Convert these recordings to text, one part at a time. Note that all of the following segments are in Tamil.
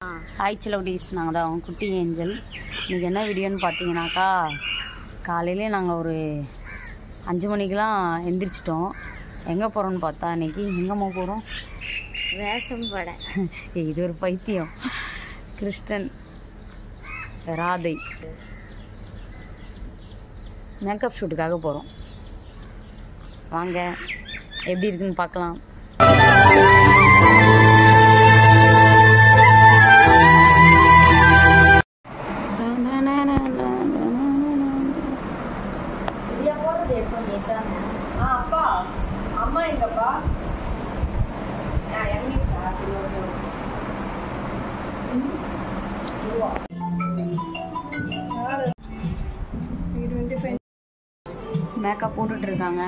ஹாய் செலவுடீஸ், நாங்கள் தான் குட்டி ஏஞ்சல். இன்றைக்கி என்ன வீடியோன்னு பார்த்தீங்கன்னாக்கா, காலையிலே நாங்கள் ஒரு 5 மணிக்கெலாம் எந்திரிச்சிட்டோம். எங்கே போகிறோன்னு பார்த்தா இன்றைக்கி எங்கேம்மா போகிறோம்? ரேஷன் கடை. இது ஒரு பைத்தியம். கிறிஸ்டன் ராதை மேக்கப் ஷூட்டுக்காக போகிறோம். வாங்க எப்படி இருக்குன்னு பார்க்கலாம். அப்பா அம்மா எங்கப்பா? மேக்கப் போட்டுட்டு இருக்காங்க.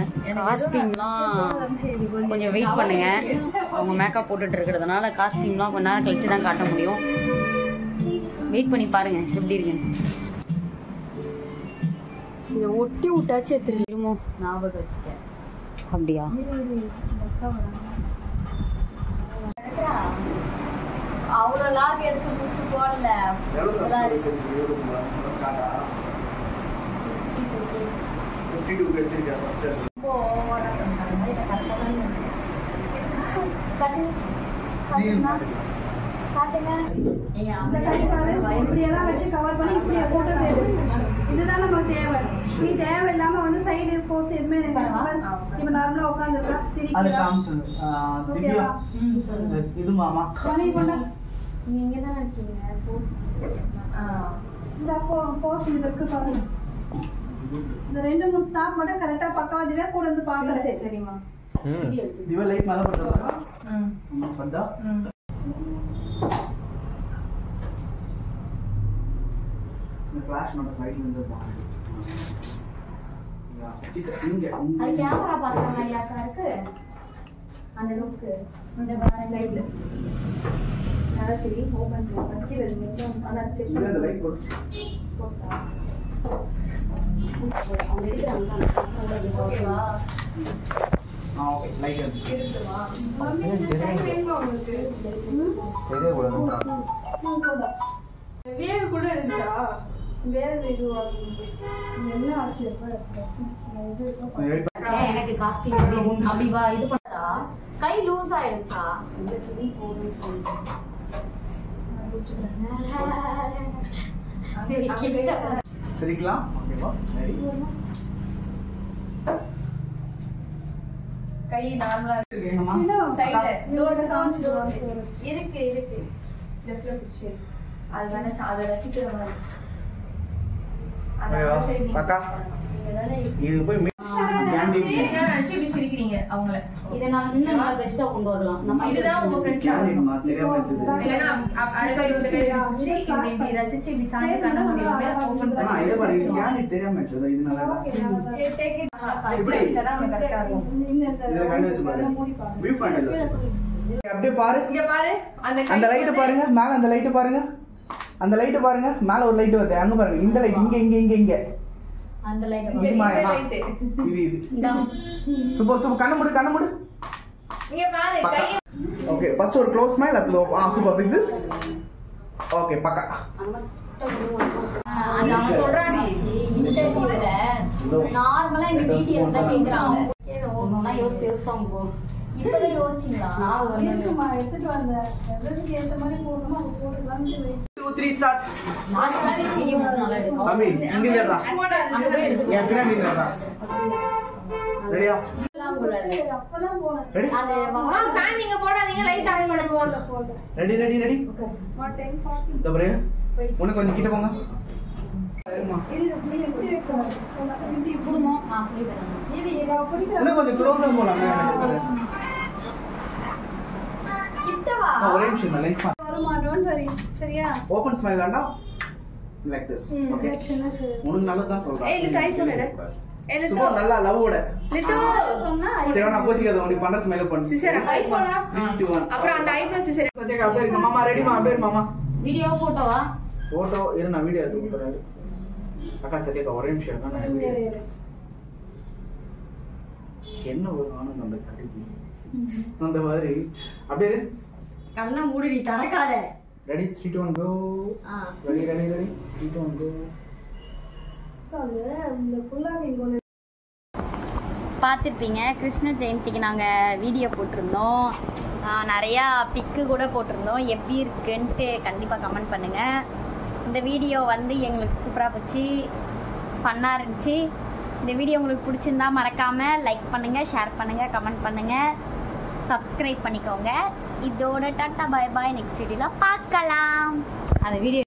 காஸ்டியூம்லாம் கொஞ்சம் வெயிட் பண்ணுங்க. அவங்க மேக்கப் போட்டுட்டு இருக்கிறதுனால காஸ்டியூம்லாம் கொஞ்ச நேரம் கழிச்சு தான் காட்ட முடியும். வெயிட் பண்ணி பாருங்க எப்படி இருக்குன்னு. இதை ஒட்டி விட்டாச்சு திரும்ப ஞாபகம் வச்சுக்க. அப்படியா? அவ்வளோ லாக் எடுத்து முடிச்சு போடல. இப்படியெல்லாம் வச்சு கவர் பண்ணி இப்படியே போட்டோ இதுதான் நமக்கு தேவை. நீ தேவையில்லாம வந்து சைடு போஸ்ட் எதுவுமே இப்ப நார்மலா உட்காந்துருக்கா இது மாமா நீங்க எங்கதான் இருக்கீங்க? இந்த போஸ்ட் இது இருக்கு பாருங்க. இந்த 2-3 ஸ்டாப் மட்டும் கரெக்டா பக்காவா இதுவே கூட வந்து பாக்குறேன். சரிமா இவ லைட் மேல பண்றதா? பண்றா? இந்த ஃபிளாஷ் மட்டும் சைடுல இருந்து பாருங்க. அது கேமரா பார்க்குற மாதிரியாக்கா இருக்கு அந்த லுக்கு. இந்த வேற சைடுல அதான் சரி ஓபன் பண்ணி வருவீங்க. அதான் செக் பண்ணி இந்த லைட் போட்டு போட்டா அவங்க எடுக்கிறாங்க. ஓகேவா? ஓகே லைட் இருக்குமா? இந்த சைடு வேணுமா உங்களுக்கு? தெரிய கூடாதுன்றா. வேறு கூட இருந்துச்சா? வேறு இதுவா என்ன ஆச்சு? எனக்கு காஸ்டியூம் அப்படி வா இது பண்ணதா கை லூஸ் ஆயிடுச்சா? சரிக்கலாம். ஓகேவா? கை நார்மலா இருக்கேங்கம்மா. சைடுல இருக்கு இருக்கு லெஃப்ட்ல பிடிச்சு அது வேணா அதை ரசிக்கிற மாதிரி அக்கா இது போய் கேண்டி இப்படி சிரிக்கிறீங்க அவங்கள. இதை நான் இன்னும் நல்லா பெஸ்டா கொண்டு வரலாம். நம்ம இதுதான் உங்க ஃப்ரெண்ட்ல கேண்டிமா தெரியாம இருக்குது. இல்லனா அழகா இந்த கை பிடிச்சி இப்படி ரசிச்சு இப்படி சாங்க பண்ண முடியும். ஓபன் ஆனா பண்ணி இது பாருங்க கேண்டி தெரியாம இருக்குது. இது நல்லா இப்படி சடாம கரெக்ட்டா இருக்கும். இத கண்ணு வச்சு பாருங்க. வியூ பாயிண்ட் இல்ல. அப்படியே பாரு. இங்க பாரு அந்த லைட் பாருங்க. மேல அந்த லைட் பாருங்க. அந்த லைட் பாருங்க. மேல ஒரு லைட் வருது. அங்க பாருங்க. இந்த லைட் இங்க அந்த லைட் இது லைட் இது இந்த சூப்பர் கண்ணு மூடு இங்க பாரு கை. ஓகே ஃபர்ஸ்ட் ஒரு க்ளோஸ் ஸ்மைல் அப்லோ சூப்பர் பிக் திஸ். ஓகே பக்கா அது அவன் சொல்றானே இன்டர்வியூல நார்மலா இந்த டீடைல் தான் கேக்குறாங்க. ஒண்ணுனா யோசிச்சு அவங்க போ. இதெல்லாம் யோசிச்சீங்களா? நான் இருக்குமா எடுத்துட்டு வந்த எவ்வளவுக்கு ஏத்த மாதிரி போடணுமோ அது போட்டுக்கலாம். 2 3 ஸ்டார்ட். நான் சாரி சீனி நல்லா இருக்கும். தம்பி இங்க இல்லடா. அங்க போய் எடுத்து ஏன் பின்னாடி இல்லடா. ரெடியா? அப்பதான் போறேன். ரெடி? அது அம்மா ஃபேன் நீங்க போடாதீங்க லைட் ஆன் பண்ணுங்க. Ready What time 40? தம்பி உனக்கு கொஞ்சம் கிட்ட போங்க. இருமா நீ எப்படி வைக்கணும்? இப்படி புடுமோ நான் சொல்லி தரேன். இது இத பிடிக்கிற உனக்கு கொஞ்சம் க்ளோஸா போலாமே. கிட்ட வா. ஒரே நிமிஷம் லென்ஸ் வருமா? Don't worry. சரியா? ஓபன் ஸ்மைல் வேண்டாம். Like this. ஓகே உனக்கு நல்லது தான் சொல்றேன். ஏய் லிட்டு ஐபோன் எடு. சும்மா நல்லா லவ்வோட லிட்டு சொன்னா சரி நான் போச்சிக்காத உனக்கு பண்ற ஸ்மைல் பண்ணு. சிசர் ஐபோனா 3 2 1 அப்புறம் அந்த ஐப்ரோ சிசர் சத்யா அப்படியே இருக்கு. மாமா ரெடிமா அப்படியே இரு மாமா. வீடியோ போட்டோவா? போட்டோ இரு நான் வீடியோ எடுத்து போறேன். அக்கா சத்யா ஒரே நிமிஷம் நான் வீடியோ என்ன ஒரு ஆனந்தம் அந்த கடைக்கு அந்த மாதிரி அப்படியே கண்ணை மூடி நீ திறக்காத. ரெடி 3 2 1 கோ ரெடி 3 2 1 கோ இந்த புல்லாரி கோல் பார்த்துருப்பீங்க. கிருஷ்ண ஜெயந்திக்கு நாங்கள் வீடியோ போட்டிருந்தோம், நிறையா பிக்கு கூட போட்டிருந்தோம். எப்படி இருக்குன்ட்டு கண்டிப்பாக கமெண்ட் பண்ணுங்கள். இந்த வீடியோ வந்து எங்களுக்கு சூப்பராக போச்சு, ஃபன்னாக இருந்துச்சு. இந்த வீடியோ உங்களுக்கு பிடிச்சிருந்தா மறக்காமல் லைக் பண்ணுங்கள், ஷேர் பண்ணுங்கள், கமெண்ட் பண்ணுங்கள், சப்ஸ்கிரைப் பண்ணிக்கோங்க. இதோட டாட்டா பாய் பாய். நெக்ஸ்ட் வீடியோவில் பார்க்கலாம். அந்த வீடியோ